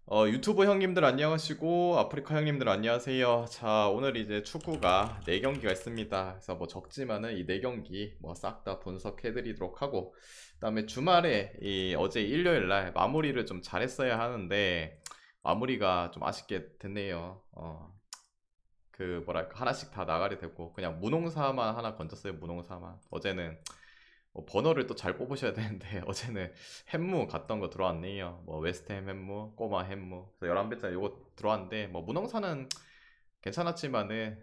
유튜브 형님들 안녕하시고 아프리카 형님들 안녕하세요. 자, 오늘 이제 축구가 4경기가 있습니다. 그래서 뭐 적지만은 이 4경기 뭐 싹 다 분석해 드리도록 하고, 그다음에 주말에 이 어제 일요일 날 마무리를 좀 잘했어야 하는데 마무리가 좀 아쉽게 됐네요. 그 뭐랄까 하나씩 다 나가게 되고 그냥 무농사만 하나 건졌어요. 무농사만. 어제는 번호를 또 잘 뽑으셔야 되는데 어제는 햄무 갔던 거 들어왔네요. 뭐 웨스트햄 햄무, 꼬마 햄무. 그래서 11배짜리 요거 들어왔는데 뭐 문홍사는 괜찮았지만은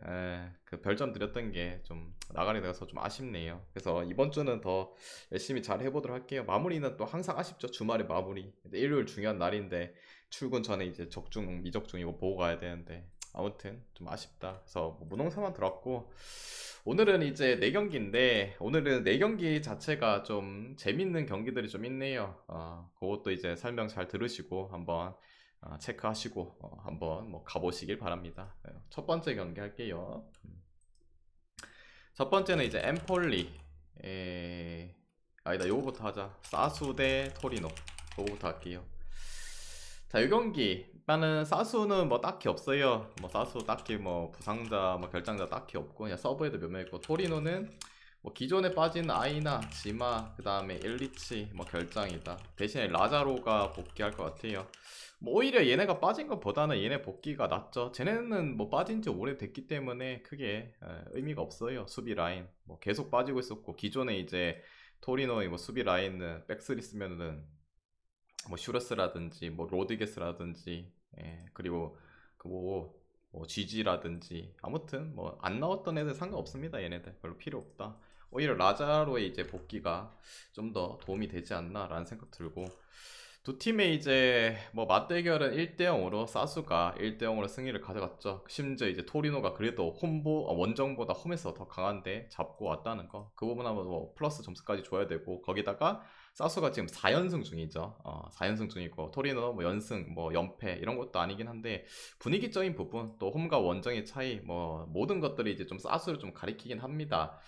그 별점 드렸던 게 좀 나가게 돼서 좀 아쉽네요. 그래서 이번 주는 더 열심히 잘 해보도록 할게요. 마무리는 또 항상 아쉽죠. 주말에 마무리. 근데 일요일 중요한 날인데 출근 전에 이제 적중, 미적중 이거 보고 가야 되는데 아무튼 좀 아쉽다. 그래서 뭐 문홍사만 들었고, 오늘은 이제 4경기인데 오늘은 4경기 자체가 좀 재밌는 경기들이 좀 있네요. 그것도 이제 설명 잘 들으시고 한번 체크하시고 한번 뭐 가보시길 바랍니다. 첫 번째 경기 할게요. 첫 번째는 이제 엠폴리, 아니다, 요거부터 하자. 사수 대 토리노. 요거부터 할게요. 자, 이 경기 일단은 사수는 뭐 딱히 없어요. 뭐 사수 딱히 뭐 부상자 뭐 결장자 딱히 없고 그냥 서브에도 몇 명 있고, 토리노는 뭐 기존에 빠진 아이나 지마 그 다음에 일리치 뭐 결장이다. 대신에 라자로가 복귀할 것 같아요. 뭐 오히려 얘네가 빠진 것보다는 얘네 복귀가 낫죠. 쟤네는 뭐 빠진 지 오래됐기 때문에 크게 의미가 없어요. 수비 라인 뭐 계속 빠지고 있었고, 기존에 이제 토리노의 뭐 수비 라인은 백스리 쓰면은 뭐 슈러스라든지 뭐 로드게스라든지, 그리고 그뭐 GG라든지 아무튼 뭐 안 나왔던 애들 상관없습니다. 얘네들 별로 필요 없다. 오히려 라자로의 이제 복귀가 좀 더 도움이 되지 않나 라는 생각 들고, 두 팀의 이제 뭐 맞대결은 1대0으로 사수가 1대0으로 승리를 가져갔죠. 심지어 이제 토리노가 그래도 원정보다 홈에서 더 강한데 잡고 왔다는 거, 그 부분 하면 뭐 플러스 점수까지 줘야 되고, 거기다가 사수가 지금 4연승 중이죠. 4연승 중이고 토리노 뭐 연승 뭐 연패 이런 것도 아니긴 한데, 분위기적인 부분 또 홈과 원정의 차이 뭐 모든 것들이 이제 좀 사수를 좀 가리키긴 합니다.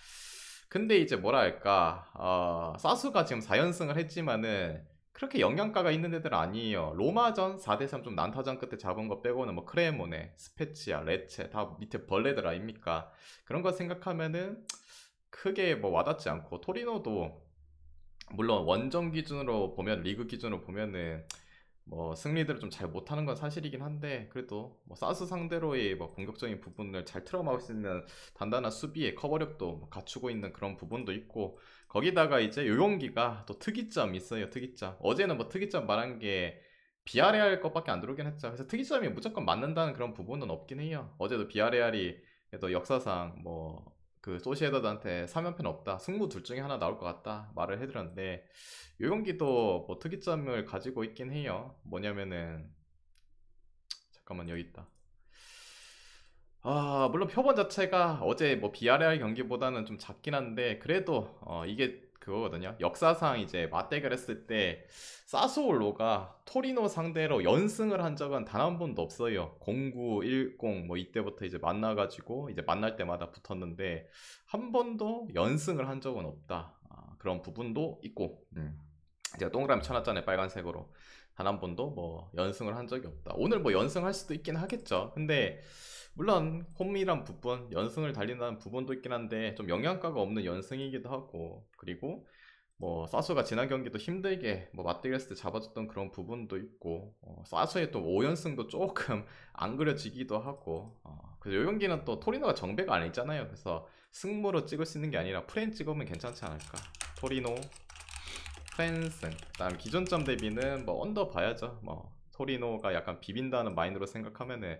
근데 이제 뭐랄까, 사수가 지금 4연승을 했지만은 그렇게 영양가가 있는 애들 아니에요. 로마전 4대3 좀 난타전 끝에 잡은 거 빼고는 뭐 크레모네, 스페치아, 레체 다 밑에 벌레들 아닙니까? 그런 거 생각하면은 크게 뭐 와닿지 않고, 토리노도 물론 원정 기준으로 보면, 리그 기준으로 보면은 뭐 승리들을 좀 잘 못하는 건 사실이긴 한데, 그래도 뭐 사스 상대로의 뭐 공격적인 부분을 잘 틀어막을 수 있는 단단한 수비의 커버력도 뭐 갖추고 있는 그런 부분도 있고, 거기다가 이제 요용기가 또 특이점이 있어요. 특이점. 어제는 뭐 특이점 말한 게 비아레알 것밖에 안 들어오긴 했죠. 그래서 특이점이 무조건 맞는다는 그런 부분은 없긴 해요. 어제도 비아레알이 그래도 역사상 뭐 그 소시에다드한테 3연패는 없다, 승부 둘 중에 하나 나올 것 같다 말을 해드렸는데, 요 경기도 뭐 특이점을 가지고 있긴 해요. 뭐냐면은, 잠깐만, 여기 있다. 물론 표본 자체가 어제 뭐 비아레알 경기보다는 좀 작긴 한데, 그래도 이게 그거거든요. 역사상 이제 맞대결 했을 때 사스올로가 토리노 상대로 연승을 한 적은 단 한 번도 없어요. 09, 10 뭐 이때부터 이제 만나가지고 이제 만날 때마다 붙었는데 한 번도 연승을 한 적은 없다. 그런 부분도 있고, 제가 동그라미 쳐놨잖아요, 빨간색으로. 단 한 번도 뭐 연승을 한 적이 없다. 오늘 뭐 연승할 수도 있긴 하겠죠. 근데 물론 홈이란 부분, 연승을 달린다는 부분도 있긴 한데 좀 영양가가 없는 연승이기도 하고, 그리고 뭐 사수가 지난 경기도 힘들게 뭐 맞대결했을 때 잡아줬던 그런 부분도 있고, 사수의 또 5연승도 조금 안 그려지기도 하고, 그래서 이 경기는 또 토리노가 정배가 아니잖아요. 그래서 승무로 찍을 수 있는 게 아니라 프레임 찍으면 괜찮지 않을까. 토리노 프랜슨. 그다음 기존점 대비는 뭐 언더 봐야죠. 뭐 토리노가 약간 비빈다는 마인드로 생각하면은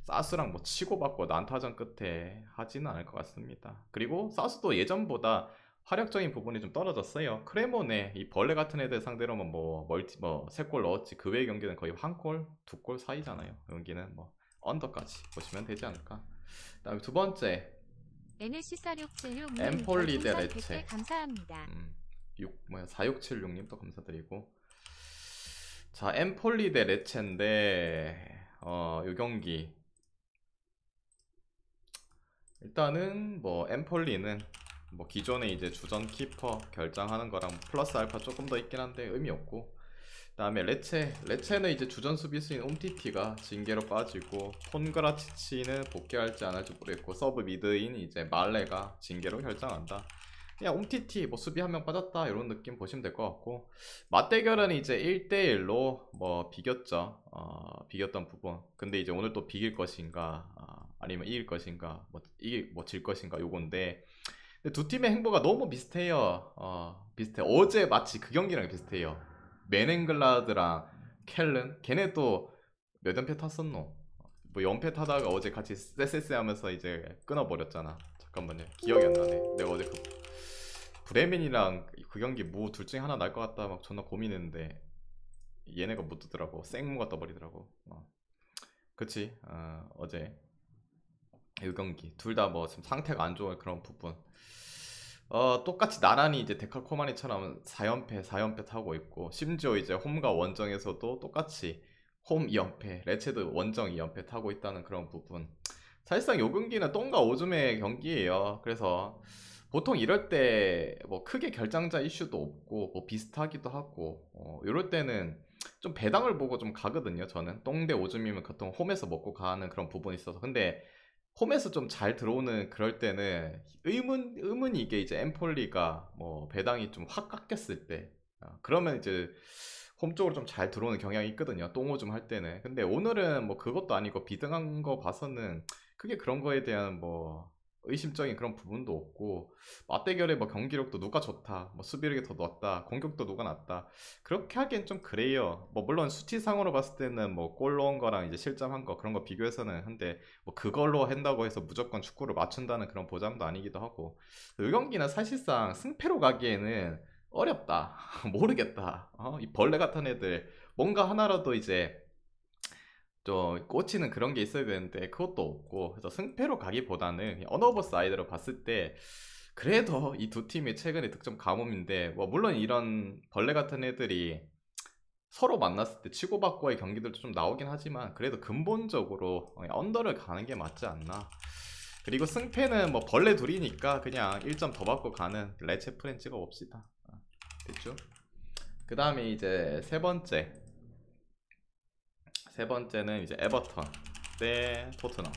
사스랑 뭐 치고받고 난타전 끝에 하지는 않을 것 같습니다. 그리고 사스도 예전보다 화력적인 부분이 좀 떨어졌어요. 크레모네 이 벌레 같은 애들 상대로만 뭐 멀티 뭐 3골 넣었지, 그 외의 경기는 거의 1골, 2골 사이잖아요. 여기는 뭐 언더까지 보시면 되지 않을까. 그다음에 두 번째, NSC4676님 엠폴리 대 별풍선 100개 레체. 감사합니다. 4676님 또 감사드리고. 자, 엠폴리 대 레체인데, 요 경기. 일단은, 뭐, 엠폴리는, 뭐, 기존에 이제 주전 키퍼 결장하는 거랑 플러스 알파 조금 더 있긴 한데, 의미 없고. 그다음에 레체는 이제 주전 수비수인 옴티티가 징계로 빠지고 폰그라치치는 복귀할지 안 할지 모르겠고 서브 미드인 이제 말레가 징계로 결정한다. 그냥 옴티티 뭐 수비 한 명 빠졌다 이런 느낌 보시면 될 것 같고 맞대결은 이제 1대1로 뭐 비겼죠. 비겼던 부분. 근데 이제 오늘 또 비길 것인가 아니면 이길 것인가 뭐 질 것인가 요건데 근데 두 팀의 행보가 너무 비슷해요. 비슷해. 어제 마치 그 경기랑 비슷해요. 맨앵글라드랑 켈른 걔네 또 몇 연패 탔었노? 뭐 연패 타다가 어제 같이 쎄쎄쎄 하면서 이제 끊어버렸잖아. 잠깐만요. 기억이 안 나네. 내가 어제 그 브레멘이랑 그 경기 뭐 둘 중에 하나 날 것 같다 막 존나 고민했는데 얘네가 못 뜨더라고. 생무가 떠버리더라고. 그치. 어제 이 경기 둘 다 뭐 지금 상태가 안 좋은 그런 부분. 똑같이 나란히 이제 데칼코마니처럼 4연패 타고 있고 심지어 이제 홈과 원정에서도 똑같이 홈 2연패, 레체도 원정 2연패 타고 있다는 그런 부분. 사실상 요 경기는 똥과 오줌의 경기예요. 그래서 보통 이럴 때 뭐 크게 결장자 이슈도 없고 뭐 비슷하기도 하고 이럴 때는 좀 배당을 보고 좀 가거든요. 저는 똥 대 오줌이면 보통 홈에서 먹고 가는 그런 부분이 있어서 근데 홈에서 좀 잘 들어오는 그럴 때는 의문이 이게 이제 엠폴리가 뭐 배당이 좀 확 깎였을 때 그러면 이제 홈 쪽으로 좀 잘 들어오는 경향이 있거든요. 똥오줌 할 때는. 근데 오늘은 뭐 그것도 아니고 비등한 거 봐서는 크게 그런 거에 대한 뭐 의심적인 그런 부분도 없고 맞대결에 뭐 경기력도 누가 좋다 뭐 수비력이 더 낫다 공격도 누가 낫다 그렇게 하기엔 좀 그래요. 뭐 물론 수치상으로 봤을 때는 뭐 골 넣은 거랑 이제 실점한 거 그런 거 비교해서는 한데 뭐 그걸로 한다고 해서 무조건 축구를 맞춘다는 그런 보장도 아니기도 하고 이 경기는 사실상 승패로 가기에는 어렵다. 모르겠다. 이 벌레 같은 애들 뭔가 하나라도 이제 좀 꽂히는 그런 게 있어야 되는데 그것도 없고 그래서 승패로 가기보다는 그냥 언어버 사이드로 봤을 때 그래도 이 두 팀이 최근에 득점 가뭄인데 뭐 물론 이런 벌레 같은 애들이 서로 만났을 때 치고받고의 경기들도 좀 나오긴 하지만 그래도 근본적으로 언더를 가는 게 맞지 않나. 그리고 승패는 뭐 벌레 둘이니까 그냥 1점 더 받고 가는 레체 프렌 찍어봅시다. 됐죠? 그 다음에 이제 세 번째는 이제 에버턴 대 토트넘.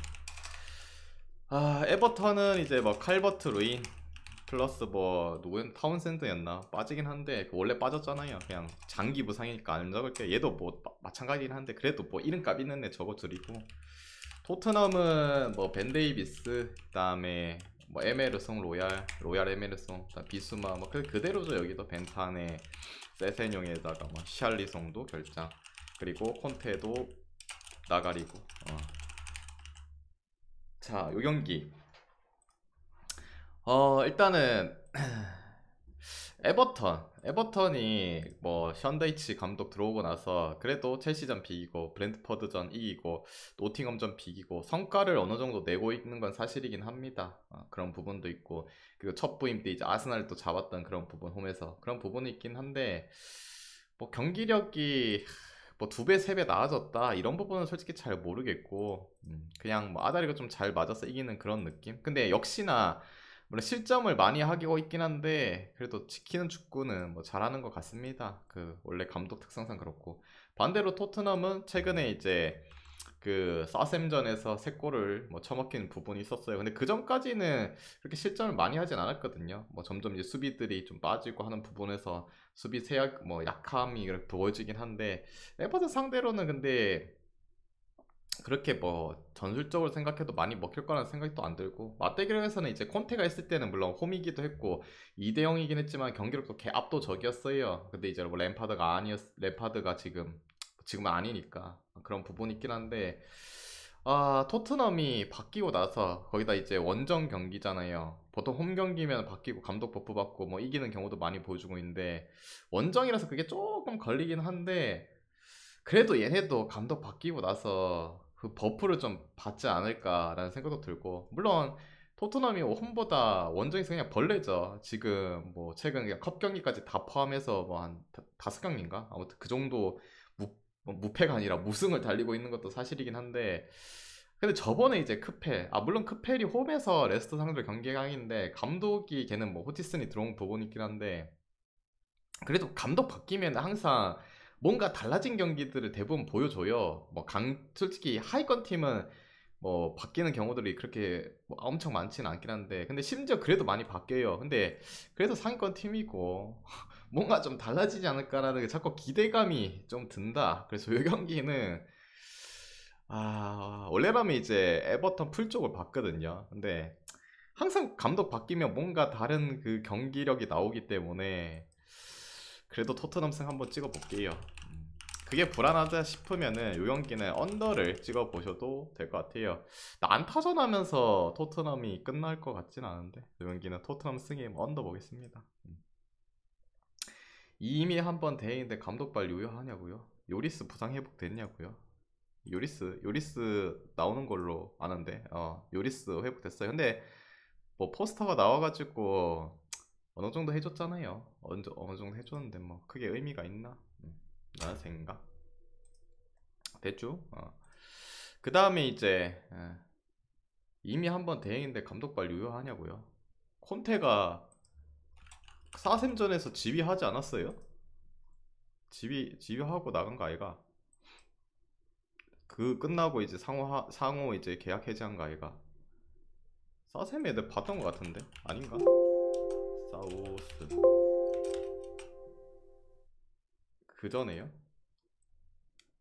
에버턴은 이제 뭐 칼버트 루인 플러스 뭐 누구였나 타운센드였나 빠지긴 한데 그 원래 빠졌잖아요. 그냥 장기 부상이니까 안 적을게. 얘도 뭐 마찬가지긴 한데 그래도 뭐 이름값 있는 애 적어드리고 토트넘은 뭐 벤데이비스 그다음에 뭐 에메르송 로얄 에메르송 그다음 비수마 뭐 그대로죠. 여기도 벤탄에 세세뇽에다가 뭐 시알리송도 결장 그리고 콘테도 나가리고 자, 요 경기 일단은 에버턴이 뭐 션데이치 감독 들어오고 나서 그래도 첼시전 비기고 브랜트퍼드전 이기고 노팅엄전 비기고 성과를 어느 정도 내고 있는 건 사실이긴 합니다. 그런 부분도 있고 그리고 첫 부임 때 이제 아스날도 잡았던 그런 부분 홈에서 그런 부분이 있긴 한데 뭐 경기력이 뭐 두 배, 세 배 나아졌다 이런 부분은 솔직히 잘 모르겠고 그냥 뭐 아다리가 좀 잘 맞아서 이기는 그런 느낌. 근데 역시나 물론 실점을 많이 하고 있긴 한데 그래도 지키는 축구는 뭐 잘하는 것 같습니다. 그 원래 감독 특성상 그렇고 반대로 토트넘은 최근에 이제 그 사셈전에서 세 골을 뭐 처먹힌 부분이 있었어요. 근데 그 전까지는 그렇게 실점을 많이 하진 않았거든요. 뭐 점점 이제 수비들이 좀 빠지고 하는 부분에서 수비 세약 뭐 약함이 이렇게 보여지긴 한데 에버튼 상대로는 근데 그렇게 뭐 전술적으로 생각해도 많이 먹힐 거라는 생각이 또 안 들고 맞대결에서는 이제 콘테가 있을 때는 물론 홈이기도 했고 2대 0이긴 했지만 경기력도 개 압도적이었어요. 근데 이제 뭐 램파드가 지금은 아니니까 그런 부분이 있긴 한데 토트넘이 바뀌고 나서 거기다 이제 원정 경기잖아요. 보통 홈 경기면 바뀌고 감독 버프 받고 뭐 이기는 경우도 많이 보여주고 있는데 원정이라서 그게 조금 걸리긴 한데 그래도 얘네도 감독 바뀌고 나서 그 버프를 좀 받지 않을까라는 생각도 들고 물론 토트넘이 홈보다 원정에서 그냥 벌레죠. 지금 뭐 최근 그냥 컵 경기까지 다 포함해서 뭐 한 다섯 경기인가 아무튼 그 정도 무패가 아니라 무승을 달리고 있는 것도 사실이긴 한데 근데 저번에 이제 물론 크펠이 홈에서 레스터 상대로 경기강인데 감독이 걔는 뭐 호치슨이 들어온 부분이 있긴 한데 그래도 감독 바뀌면 항상 뭔가 달라진 경기들을 대부분 보여줘요. 뭐 솔직히 하위권 팀은 뭐 바뀌는 경우들이 그렇게 뭐 엄청 많지는 않긴 한데, 근데 심지어 그래도 많이 바뀌어요. 근데 그래도 상위권 팀이고 뭔가 좀 달라지지 않을까라는 게 자꾸 기대감이 좀 든다. 그래서 이 경기는 원래라면 이제 에버턴 풀 쪽을 봤거든요. 근데 항상 감독 바뀌면 뭔가 다른 그 경기력이 나오기 때문에 그래도 토트넘 승 한번 찍어볼게요. 그게 불안하다 싶으면은 요 경기는 언더를 찍어보셔도 될 것 같아요. 난타전하면서 토트넘이 끝날 것 같진 않은데 요 경기는 토트넘 승에 언더 보겠습니다. 이미 한번 대회인데 감독발 유효하냐고요? 요리스 부상 회복됐냐고요? 요리스 나오는 걸로 아는데 요리스 회복됐어요. 근데 뭐 포스터가 나와가지고 어느 정도 해줬잖아요. 어느 정도 해줬는데 뭐 크게 의미가 있나? 라는 생각. 됐죠? 그 다음에 이제 이미 한번 대행인데 감독발 유효하냐고요? 콘테가 4샘전에서 지휘하지 않았어요? 지휘하고 나간 거 아이가? 그 끝나고 이제 상호 이제 계약 해지한 거 아이가? 4샘 애들 봤던 거 같은데? 아닌가? 사우스 그 전에요?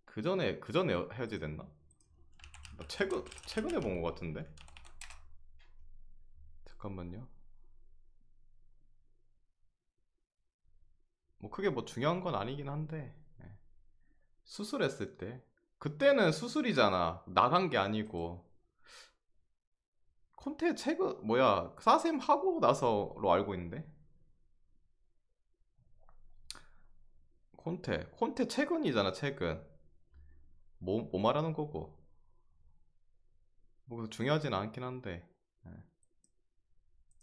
그 전에 해지됐나? 나 최근에 본 거 같은데? 잠깐만요. 뭐 크게 뭐 중요한 건 아니긴 한데 수술했을 때 그때는 수술이잖아. 나간 게 아니고. 콘테 최근 뭐야 사셈 하고 나서로 알고 있는데. 콘테 최근이잖아 최근. 뭐 말하는 거고. 뭐 중요하진 않긴 한데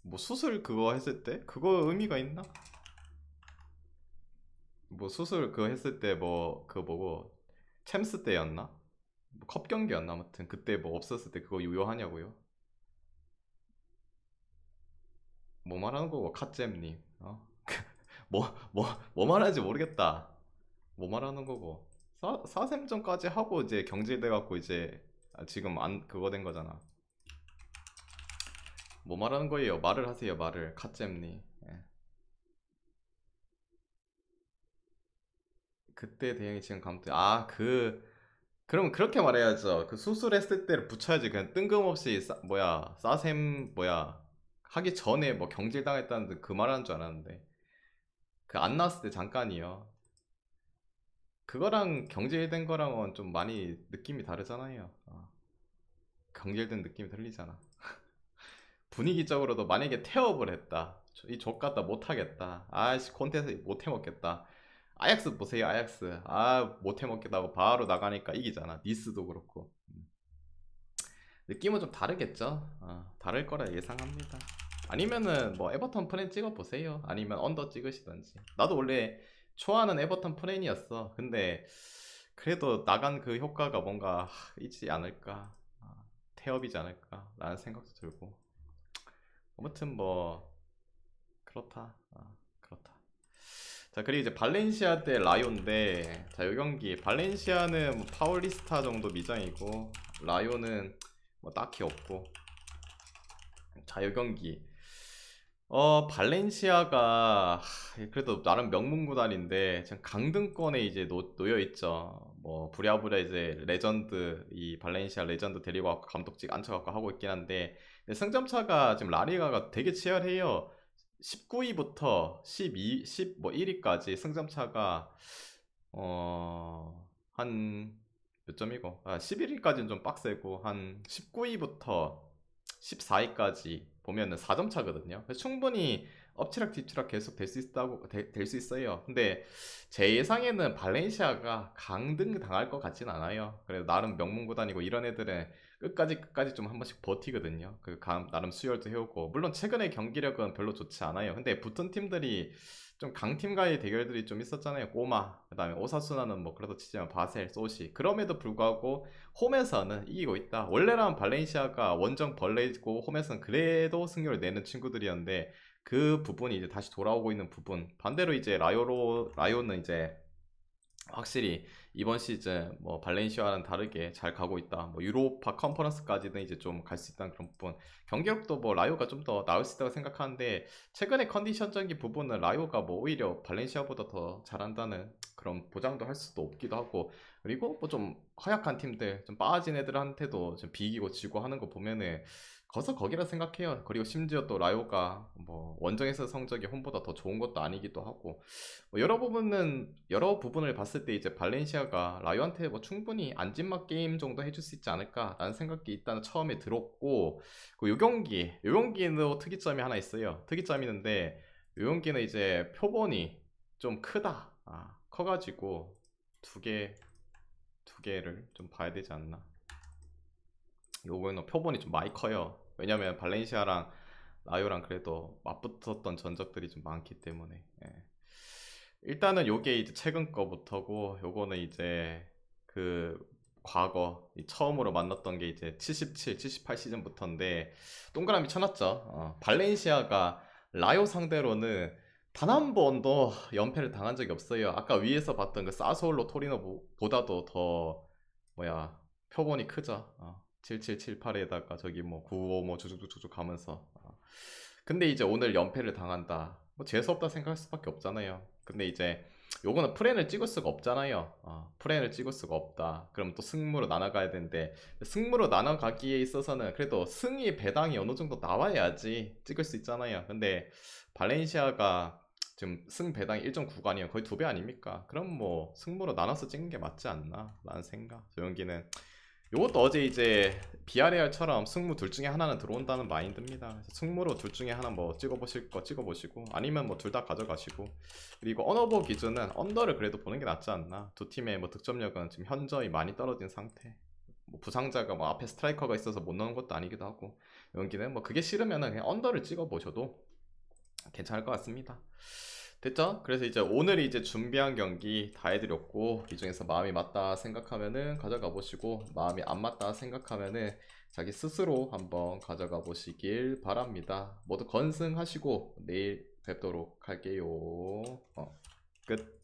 뭐 수술 그거 했을 때 그거 의미가 있나? 뭐 수술 그거 했을 때 뭐 그 뭐고 챔스 때였나? 뭐 컵 경기였나? 아무튼 그때 뭐 없었을 때 그거 유효하냐고요? 뭐 말하는 거고 카잼님 뭐 말하는지 모르겠다. 뭐 말하는 거고. 사샘전까지 하고 이제 경질돼 갖고 이제 지금 안 그거 된 거잖아. 뭐 말하는 거예요? 말을 하세요, 말을. 카잼님. 그때 대응이 지금 감독. 그럼 그렇게 말해야죠. 그 수술했을 때를 붙여야지. 그냥 뜬금없이 사샘 하기 전에 뭐 경질당했다는 그 말하는 줄 알았는데. 그 안 나왔을 때 잠깐이요. 그거랑 경질된 거랑은 좀 많이 느낌이 다르잖아요. 경질된 느낌이 들리잖아. 분위기적으로도 만약에 태업을 했다. 이 족같다 못하겠다. 아씨 콘테스트 못해먹겠다. 아약스 보세요 아약스. 못해먹겠다고 바로 나가니까 이기잖아. 니스도 그렇고. 느낌은 좀 다르겠죠. 다를 거라 예상합니다. 아니면은 뭐 에버턴 프렌 찍어보세요. 아니면 언더 찍으시던지. 나도 원래 좋아하는 에버턴 프렌이었어. 근데 그래도 나간 그 효과가 뭔가 있지 않을까. 태업이지 않을까 라는 생각도 들고. 아무튼 뭐 그렇다. 그렇다. 자, 그리고 이제 발렌시아 대 라요인데, 자, 이 경기 발렌시아는 뭐 파울리스타 정도 미장이고 라요는 뭐 딱히 없고. 자, 이 경기 발렌시아가 그래도 나름 명문 구단인데 지금 강등권에 이제 놓여 있죠. 뭐 부랴부랴 이제 레전드 이 발렌시아 레전드 데리고 와서 감독직 앉혀갖고 하고 있긴 한데, 승점차가 지금 라리가가 되게 치열해요. 19위부터 10뭐 1위까지 승점차가 한 몇 점이고 11위까지는 좀 빡세고 한 19위부터 14위까지 보면은 4점 차거든요. 그래서 충분히 엎치락 뒤치락 계속 될 수 있다고 될 수 있어요. 근데 제 예상에는 발렌시아가 강등 당할 것 같진 않아요. 그래도 나름 명문 구단이고 이런 애들은 끝까지 좀 한 번씩 버티거든요. 나름 수혈도 해오고 물론 최근에 경기력은 별로 좋지 않아요. 근데 붙은 팀들이 좀 강팀과의 대결들이 좀 있었잖아요. 꼬마, 그다음에 오사수나는 뭐 그래도 치지만 바셀, 소시. 그럼에도 불구하고 홈에서는 이기고 있다. 원래라면 발렌시아가 원정 벌레고 홈에서는 그래도 승률을 내는 친구들이었는데 그 부분이 이제 다시 돌아오고 있는 부분. 반대로 이제 라요는 이제 확실히 이번 시즌 뭐 발렌시아와는 다르게 잘 가고 있다. 뭐 유로파 컨퍼런스까지는 이제 좀 갈 수 있다는 그런 부분. 경기력도 뭐 라이오가 좀 더 나을 수 있다고 생각하는데 최근의 컨디션적인 부분은 라이오가 뭐 오히려 발렌시아보다 더 잘한다는 그런 보장도 할 수도 없기도 하고 그리고 뭐 좀 허약한 팀들 좀 빠진 애들한테도 좀 비기고 지고 하는 거 보면은 거기서 거기라 생각해요. 그리고 심지어 또 라이오가 뭐 원정에서 성적이 홈보다 더 좋은 것도 아니기도 하고 뭐 여러 부분을 봤을 때 이제 발렌시아가 라이오한테 뭐 충분히 안진막 게임 정도 해줄 수 있지 않을까라는 생각이 일단 처음에 들었고 요 경기는 특이점이 하나 있어요. 특이점이 있는데 요 경기는 이제 표본이 좀 크다. 커가지고 두 개를 좀 봐야 되지 않나. 요거는 표본이 좀 많이 커요. 왜냐면 발렌시아랑 라이오랑 그래도 맞붙었던 전적들이 좀 많기 때문에. 예. 일단은 요게 이제 최근 거부터고 요거는 이제 그 과거 처음으로 만났던 게 이제 77, 78 시즌부터인데 동그라미 쳐놨죠. 발렌시아가 라이오 상대로는 단 한 번도 연패를 당한 적이 없어요. 아까 위에서 봤던 그 사소올로 토리노보다도 더 뭐야 표본이 크죠. 7778에다가 저기 뭐 95 뭐 쭉쭉쭉쭉 가면서 근데 이제 오늘 연패를 당한다. 뭐 재수없다 생각할 수밖에 없잖아요. 근데 이제 요거는 프렌을 찍을 수가 없잖아요. 프렌을 찍을 수가 없다. 그럼 또 승무로 나눠가야 되는데 승무로 나눠가기에 있어서는 그래도 승리 배당이 어느 정도 나와야지 찍을 수 있잖아요. 근데 발렌시아가 지금 승 배당이 1.9관이에요. 거의 2배 아닙니까? 그럼 뭐 승무로 나눠서 찍는 게 맞지 않나? 라는 생각. 조용기는 요것도 어제 이제 비아레알처럼 승무 둘 중에 하나는 들어온다는 마인드입니다. 그래서 승무로 둘 중에 하나 뭐 찍어보실 거 찍어보시고 아니면 뭐 둘 다 가져가시고 그리고 언어버 기준은 언더를 그래도 보는 게 낫지 않나. 두 팀의 뭐 득점력은 지금 현저히 많이 떨어진 상태. 뭐 부상자가 뭐 앞에 스트라이커가 있어서 못 넣는 것도 아니기도 하고 여기는 뭐 그게 싫으면은 그냥 언더를 찍어보셔도 괜찮을 것 같습니다. 됐죠? 그래서 이제 오늘 이제 준비한 경기 다 해드렸고 이 중에서 마음이 맞다 생각하면은 가져가 보시고 마음이 안 맞다 생각하면은 자기 스스로 한번 가져가 보시길 바랍니다. 모두 건승하시고 내일 뵙도록 할게요. 끝.